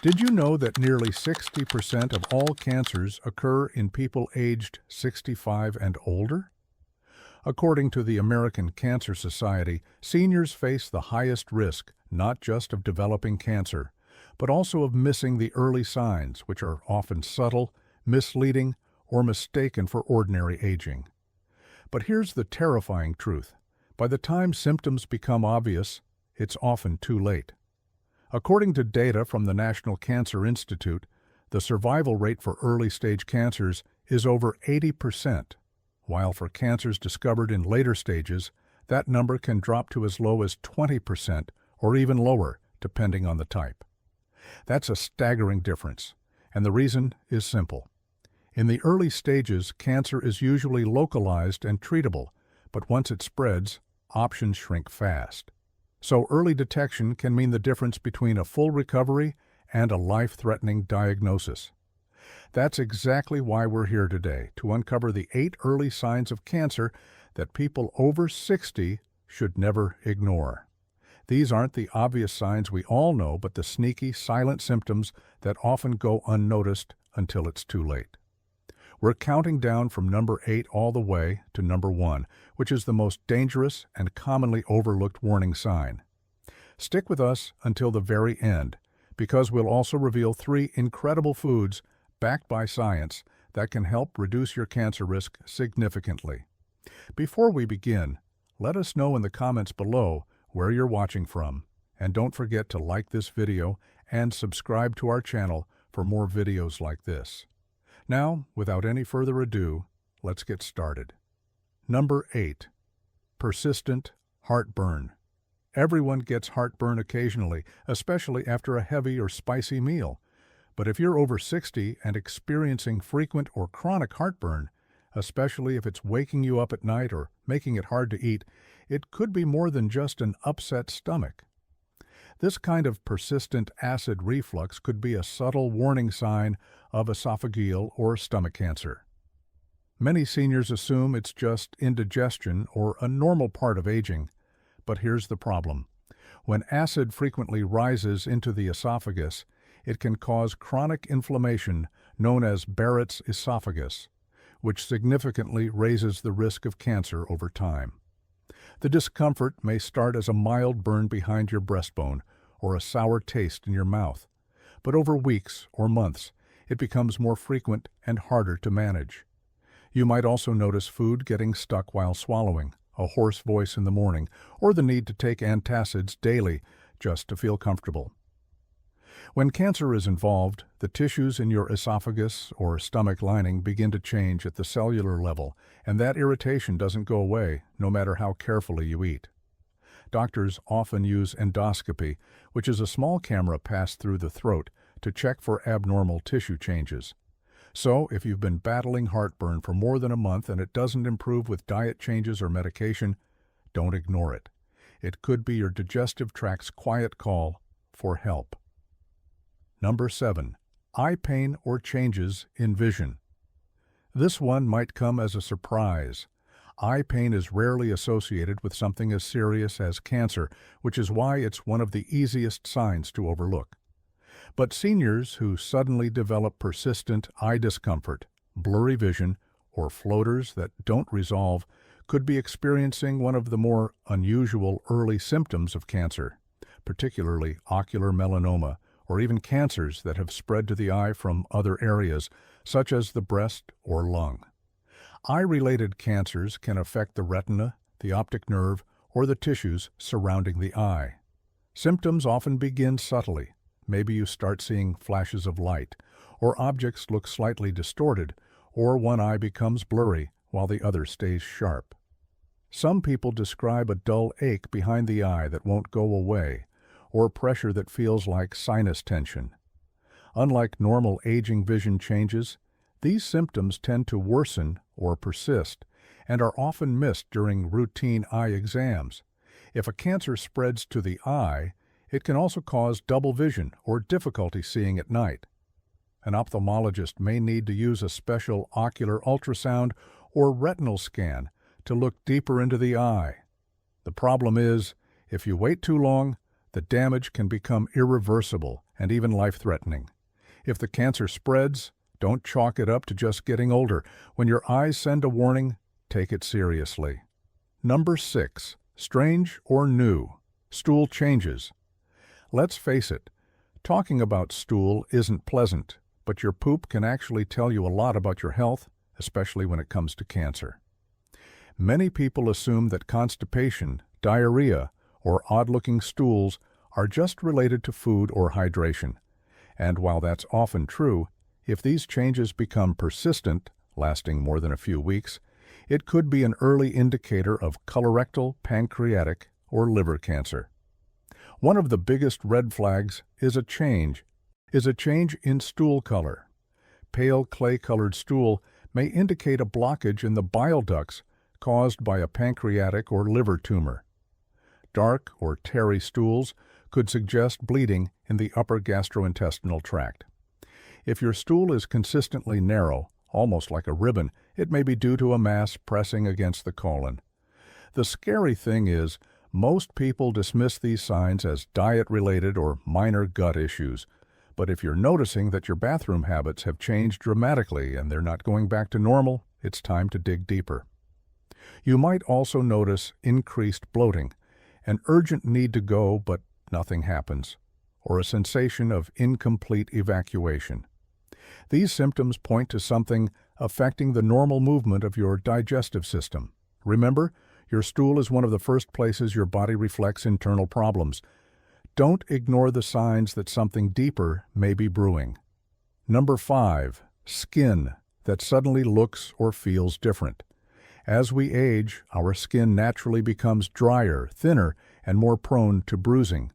Did you know that nearly 60% of all cancers occur in people aged 65 and older? According to the American Cancer Society, seniors face the highest risk not just of developing cancer, but also of missing the early signs, which are often subtle, misleading, or mistaken for ordinary aging. But here's the terrifying truth. By the time symptoms become obvious, it's often too late. According to data from the National Cancer Institute, the survival rate for early-stage cancers is over 80%, while for cancers discovered in later stages, that number can drop to as low as 20% or even lower, depending on the type. That's a staggering difference, and the reason is simple. In the early stages, cancer is usually localized and treatable, but once it spreads, options shrink fast. So early detection can mean the difference between a full recovery and a life-threatening diagnosis. That's exactly why we're here today, to uncover the 8 early signs of cancer that people over 60 should never ignore. These aren't the obvious signs we all know, but the sneaky, silent symptoms that often go unnoticed until it's too late. We're counting down from number 8 all the way to number 1, which is the most dangerous and commonly overlooked warning sign. Stick with us until the very end, because we'll also reveal 3 incredible foods backed by science that can help reduce your cancer risk significantly. Before we begin, let us know in the comments below where you're watching from, and don't forget to like this video and subscribe to our channel for more videos like this. Now, without any further ado, let's get started. Number 8. Persistent heartburn. Everyone gets heartburn occasionally, especially after a heavy or spicy meal. But if you're over 60 and experiencing frequent or chronic heartburn, especially if it's waking you up at night or making it hard to eat, it could be more than just an upset stomach. This kind of persistent acid reflux could be a subtle warning sign of esophageal or stomach cancer. Many seniors assume it's just indigestion or a normal part of aging, but here's the problem. When acid frequently rises into the esophagus, it can cause chronic inflammation known as Barrett's esophagus, which significantly raises the risk of cancer over time. The discomfort may start as a mild burn behind your breastbone or a sour taste in your mouth, but over weeks or months, it becomes more frequent and harder to manage. You might also notice food getting stuck while swallowing, a hoarse voice in the morning, or the need to take antacids daily just to feel comfortable. When cancer is involved, the tissues in your esophagus or stomach lining begin to change at the cellular level, and that irritation doesn't go away no matter how carefully you eat. Doctors often use endoscopy, which is a small camera passed through the throat, to check for abnormal tissue changes. So, if you've been battling heartburn for more than a month and it doesn't improve with diet changes or medication, don't ignore it. It could be your digestive tract's quiet call for help. Number 7. Eye pain or changes in vision. This one might come as a surprise. Eye pain is rarely associated with something as serious as cancer, which is why it's one of the easiest signs to overlook. But seniors who suddenly develop persistent eye discomfort, blurry vision, or floaters that don't resolve could be experiencing one of the more unusual early symptoms of cancer, particularly ocular melanoma, or even cancers that have spread to the eye from other areas, such as the breast or lung. Eye-related cancers can affect the retina, the optic nerve, or the tissues surrounding the eye. Symptoms often begin subtly. Maybe you start seeing flashes of light, or objects look slightly distorted, or one eye becomes blurry while the other stays sharp. Some people describe a dull ache behind the eye that won't go away, or pressure that feels like sinus tension. Unlike normal aging vision changes, these symptoms tend to worsen or persist and are often missed during routine eye exams. If a cancer spreads to the eye, it can also cause double vision or difficulty seeing at night. An ophthalmologist may need to use a special ocular ultrasound or retinal scan to look deeper into the eye. The problem is, if you wait too long, the damage can become irreversible and even life-threatening. If the cancer spreads, don't chalk it up to just getting older. When your eyes send a warning, take it seriously. Number 6. Strange or new. Stool changes. Let's face it, talking about stool isn't pleasant, but your poop can actually tell you a lot about your health, especially when it comes to cancer. Many people assume that constipation, diarrhea, or odd-looking stools are just related to food or hydration. And while that's often true, if these changes become persistent, lasting more than a few weeks, it could be an early indicator of colorectal, pancreatic, or liver cancer. One of the biggest red flags is a change in stool color. Pale clay-colored stool may indicate a blockage in the bile ducts caused by a pancreatic or liver tumor. Dark or tarry stools could suggest bleeding in the upper gastrointestinal tract. If your stool is consistently narrow, almost like a ribbon, it may be due to a mass pressing against the colon. The scary thing is, most people dismiss these signs as diet-related or minor gut issues. But if you're noticing that your bathroom habits have changed dramatically and they're not going back to normal, it's time to dig deeper. You might also notice increased bloating, an urgent need to go but nothing happens, or a sensation of incomplete evacuation. These symptoms point to something affecting the normal movement of your digestive system. Remember, your stool is one of the first places your body reflects internal problems. Don't ignore the signs that something deeper may be brewing. Number 5. Skin that suddenly looks or feels different. As we age, our skin naturally becomes drier, thinner, and more prone to bruising.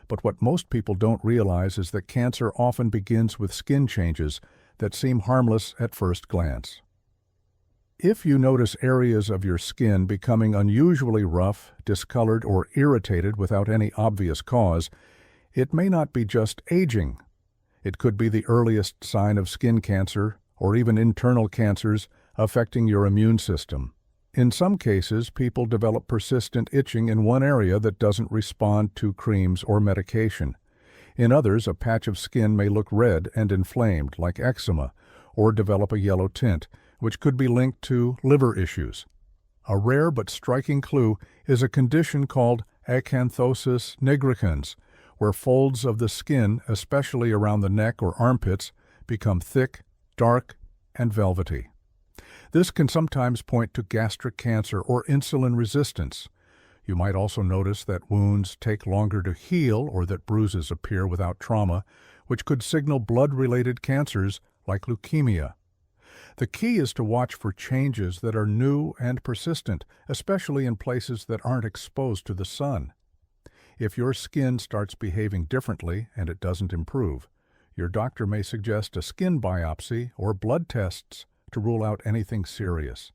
But what most people don't realize is that cancer often begins with skin changes that seem harmless at first glance. If you notice areas of your skin becoming unusually rough, discolored, or irritated without any obvious cause, it may not be just aging. It could be the earliest sign of skin cancer or even internal cancers affecting your immune system. In some cases, people develop persistent itching in one area that doesn't respond to creams or medication. In others, a patch of skin may look red and inflamed, like eczema, or develop a yellow tint, which could be linked to liver issues. A rare but striking clue is a condition called acanthosis nigricans, where folds of the skin, especially around the neck or armpits, become thick, dark, and velvety. This can sometimes point to gastric cancer or insulin resistance. You might also notice that wounds take longer to heal or that bruises appear without trauma, which could signal blood-related cancers like leukemia. The key is to watch for changes that are new and persistent, especially in places that aren't exposed to the sun. If your skin starts behaving differently and it doesn't improve, your doctor may suggest a skin biopsy or blood tests to rule out anything serious.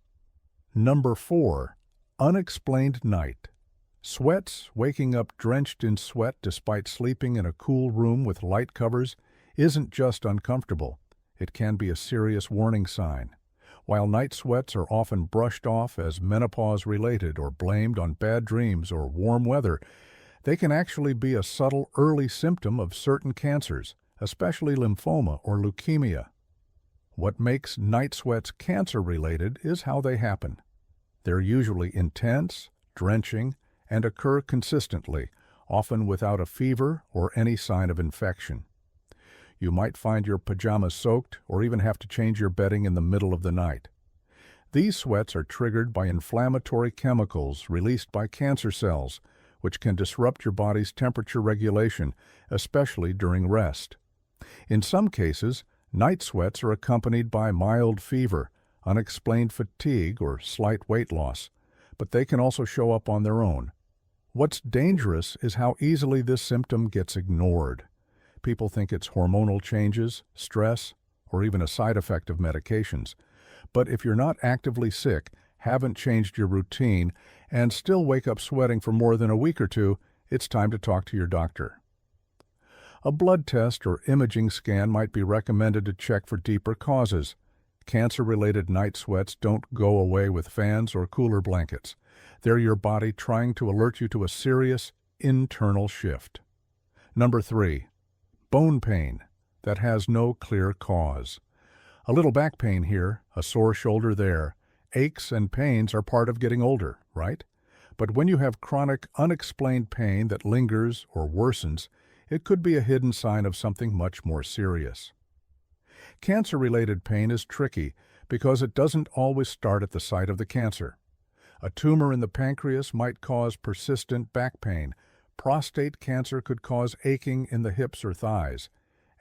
Number 4. Unexplained night. Sweats, waking up drenched in sweat despite sleeping in a cool room with light covers, isn't just uncomfortable. It can be a serious warning sign. While night sweats are often brushed off as menopause-related or blamed on bad dreams or warm weather, they can actually be a subtle early symptom of certain cancers, especially lymphoma or leukemia. What makes night sweats cancer-related is how they happen. They're usually intense, drenching, and occur consistently, often without a fever or any sign of infection. You might find your pajamas soaked or even have to change your bedding in the middle of the night. These sweats are triggered by inflammatory chemicals released by cancer cells, which can disrupt your body's temperature regulation, especially during rest. In some cases, night sweats are accompanied by mild fever, unexplained fatigue, or slight weight loss, but they can also show up on their own. What's dangerous is how easily this symptom gets ignored. People think it's hormonal changes, stress, or even a side effect of medications. But if you're not actively sick, haven't changed your routine, and still wake up sweating for more than a week or two, it's time to talk to your doctor. A blood test or imaging scan might be recommended to check for deeper causes. Cancer-related night sweats don't go away with fans or cooler blankets. They're your body trying to alert you to a serious internal shift. Number 3. Bone pain that has no clear cause. A little back pain here, a sore shoulder there. Aches and pains are part of getting older, right? But when you have chronic, unexplained pain that lingers or worsens, it could be a hidden sign of something much more serious. Cancer-related pain is tricky because it doesn't always start at the site of the cancer. A tumor in the pancreas might cause persistent back pain. Prostate cancer could cause aching in the hips or thighs.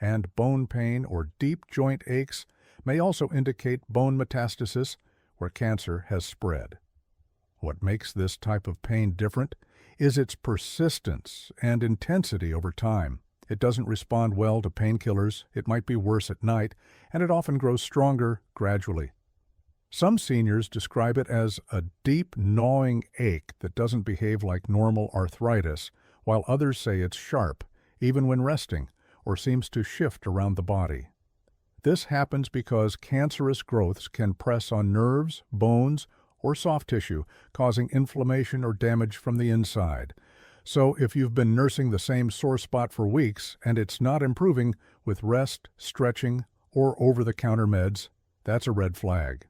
And bone pain or deep joint aches may also indicate bone metastasis where cancer has spread. What makes this type of pain different is its persistence and intensity over time. It doesn't respond well to painkillers, it might be worse at night, and it often grows stronger gradually. Some seniors describe it as a deep, gnawing ache that doesn't behave like normal arthritis, while others say it's sharp, even when resting, or seems to shift around the body. This happens because cancerous growths can press on nerves, bones, or soft tissue, causing inflammation or damage from the inside. So if you've been nursing the same sore spot for weeks and it's not improving with rest, stretching, or over-the-counter meds, that's a red flag.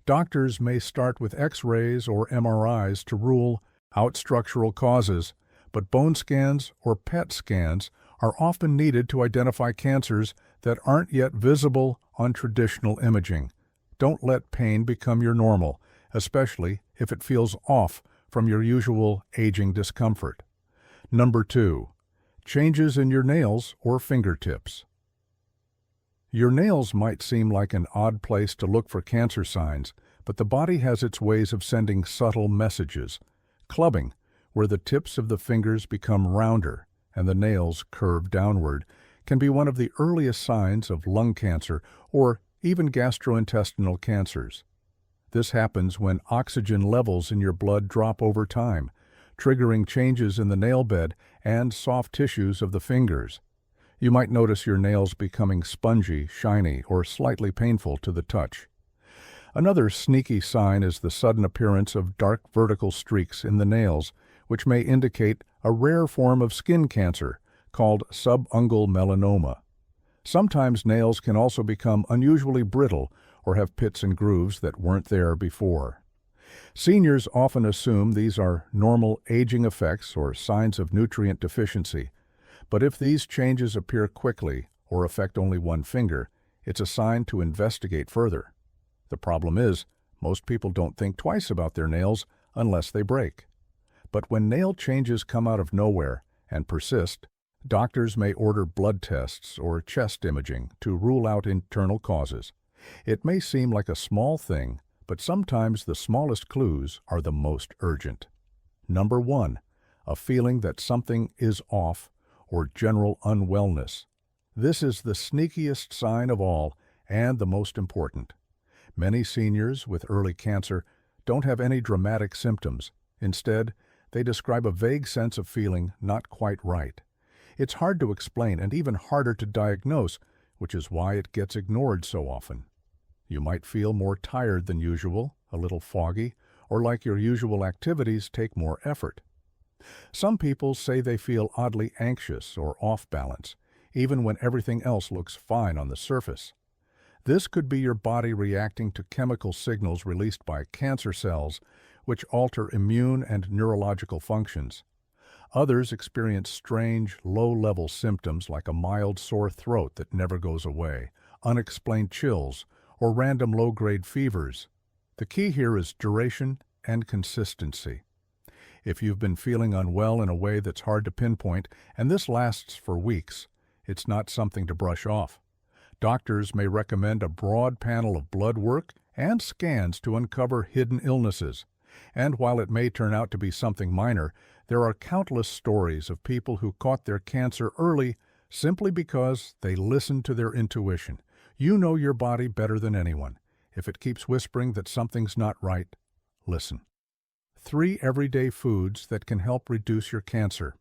Doctors may start with X-rays or MRIs to rule out structural causes, but bone scans or PET scans are often needed to identify cancers that aren't yet visible on traditional imaging. Don't let pain become your normal, especially if it feels off from your usual aging discomfort. Number 2, changes in your nails or fingertips. Your nails might seem like an odd place to look for cancer signs, but the body has its ways of sending subtle messages. Clubbing, where the tips of the fingers become rounder and the nails curve downward, can be one of the earliest signs of lung cancer or even gastrointestinal cancers. This happens when oxygen levels in your blood drop over time, triggering changes in the nail bed and soft tissues of the fingers. You might notice your nails becoming spongy, shiny, or slightly painful to the touch. Another sneaky sign is the sudden appearance of dark vertical streaks in the nails, which may indicate a rare form of skin cancer called subungual melanoma. Sometimes nails can also become unusually brittle or have pits and grooves that weren't there before. Seniors often assume these are normal aging effects or signs of nutrient deficiency, but if these changes appear quickly or affect only one finger, it's a sign to investigate further. The problem is, most people don't think twice about their nails unless they break. But when nail changes come out of nowhere and persist, doctors may order blood tests or chest imaging to rule out internal causes. It may seem like a small thing, but sometimes the smallest clues are the most urgent. Number 1, a feeling that something is off or general unwellness. This is the sneakiest sign of all and the most important. Many seniors with early cancer don't have any dramatic symptoms. Instead, they describe a vague sense of feeling not quite right. It's hard to explain and even harder to diagnose, which is why it gets ignored so often. You might feel more tired than usual, a little foggy, or like your usual activities take more effort. Some people say they feel oddly anxious or off balance, even when everything else looks fine on the surface. This could be your body reacting to chemical signals released by cancer cells, which alter immune and neurological functions. Others experience strange, low-level symptoms like a mild sore throat that never goes away, unexplained chills, or random low-grade fevers. The key here is duration and consistency. If you've been feeling unwell in a way that's hard to pinpoint, and this lasts for weeks, it's not something to brush off. Doctors may recommend a broad panel of blood work and scans to uncover hidden illnesses. And while it may turn out to be something minor, there are countless stories of people who caught their cancer early simply because they listened to their intuition. You know your body better than anyone. If it keeps whispering that something's not right, listen. 3 everyday foods that can help reduce your cancer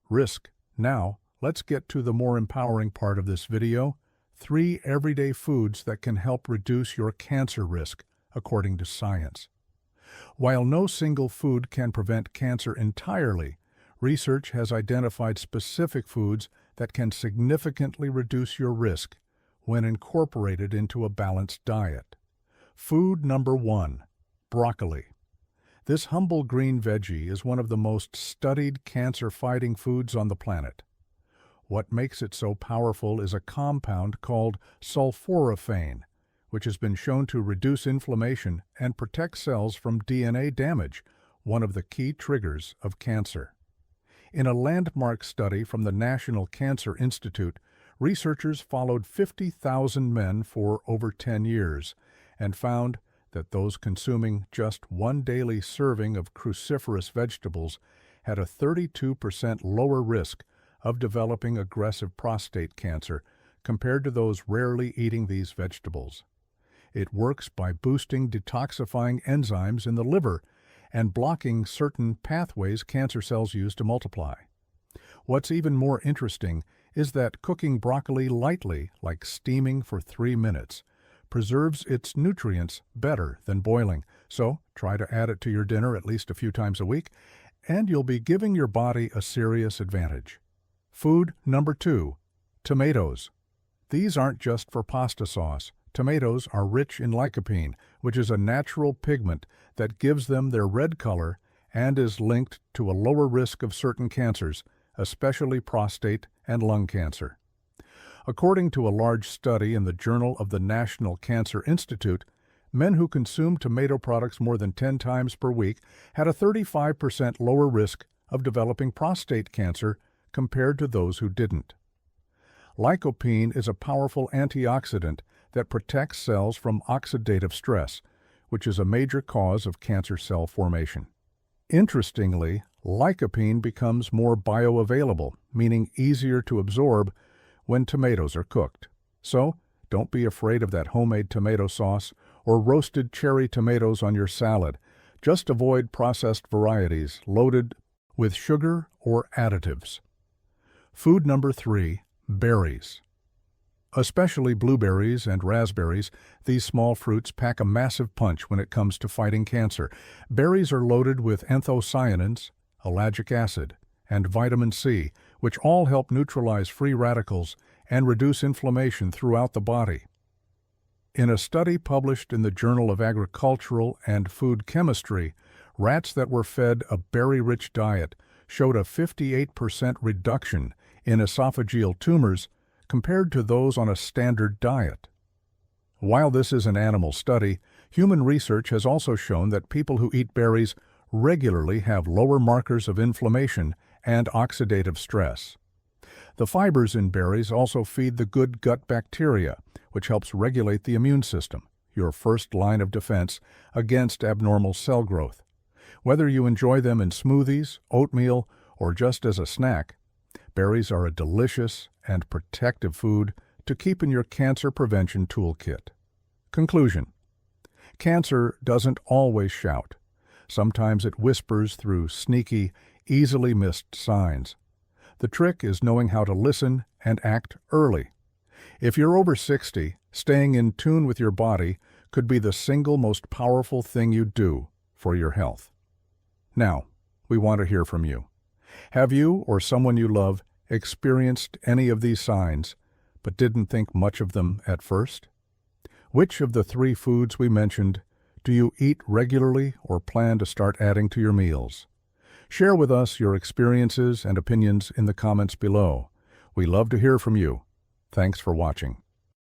risk. Now, let's get to the more empowering part of this video. 3 everyday foods that can help reduce your cancer risk, according to science. While no single food can prevent cancer entirely, research has identified specific foods that can significantly reduce your risk when incorporated into a balanced diet. Food number 1, broccoli. This humble green veggie is one of the most studied cancer-fighting foods on the planet. What makes it so powerful is a compound called sulforaphane, which has been shown to reduce inflammation and protect cells from DNA damage, one of the key triggers of cancer. In a landmark study from the National Cancer Institute, researchers followed 50,000 men for over 10 years and found that those consuming just one daily serving of cruciferous vegetables had a 32% lower risk of developing aggressive prostate cancer compared to those rarely eating these vegetables. It works by boosting detoxifying enzymes in the liver and blocking certain pathways cancer cells use to multiply. What's even more interesting is that cooking broccoli lightly, like steaming for 3 minutes, preserves its nutrients better than boiling. So try to add it to your dinner at least a few times a week, and you'll be giving your body a serious advantage. Food number 2, tomatoes. These aren't just for pasta sauce. Tomatoes are rich in lycopene, which is a natural pigment that gives them their red color and is linked to a lower risk of certain cancers, especially prostate and lung cancer. According to a large study in the Journal of the National Cancer Institute, men who consumed tomato products more than 10 times per week had a 35% lower risk of developing prostate cancer compared to those who didn't. Lycopene is a powerful antioxidant that protects cells from oxidative stress, which is a major cause of cancer cell formation. Interestingly, lycopene becomes more bioavailable, meaning easier to absorb when tomatoes are cooked. So, don't be afraid of that homemade tomato sauce or roasted cherry tomatoes on your salad. Just avoid processed varieties loaded with sugar or additives. Food number 3, berries. Especially blueberries and raspberries, these small fruits pack a massive punch when it comes to fighting cancer. Berries are loaded with anthocyanins, ellagic acid, and vitamin C, which all help neutralize free radicals and reduce inflammation throughout the body. In a study published in the Journal of Agricultural and Food Chemistry, rats that were fed a berry-rich diet showed a 58% reduction in esophageal tumors compared to those on a standard diet. While this is an animal study, human research has also shown that people who eat berries regularly have lower markers of inflammation and oxidative stress. The fibers in berries also feed the good gut bacteria, which helps regulate the immune system, your first line of defense against abnormal cell growth. Whether you enjoy them in smoothies, oatmeal, or just as a snack, berries are a delicious and protective food to keep in your cancer prevention toolkit. Conclusion: cancer doesn't always shout. Sometimes it whispers through sneaky, easily missed signs. The trick is knowing how to listen and act early. If you're over 60, staying in tune with your body could be the single most powerful thing you do for your health. Now, we want to hear from you. Have you or someone you love experienced any of these signs, but didn't think much of them at first? Which of the 3 foods we mentioned do you eat regularly or plan to start adding to your meals? Share with us your experiences and opinions in the comments below. We love to hear from you. Thanks for watching.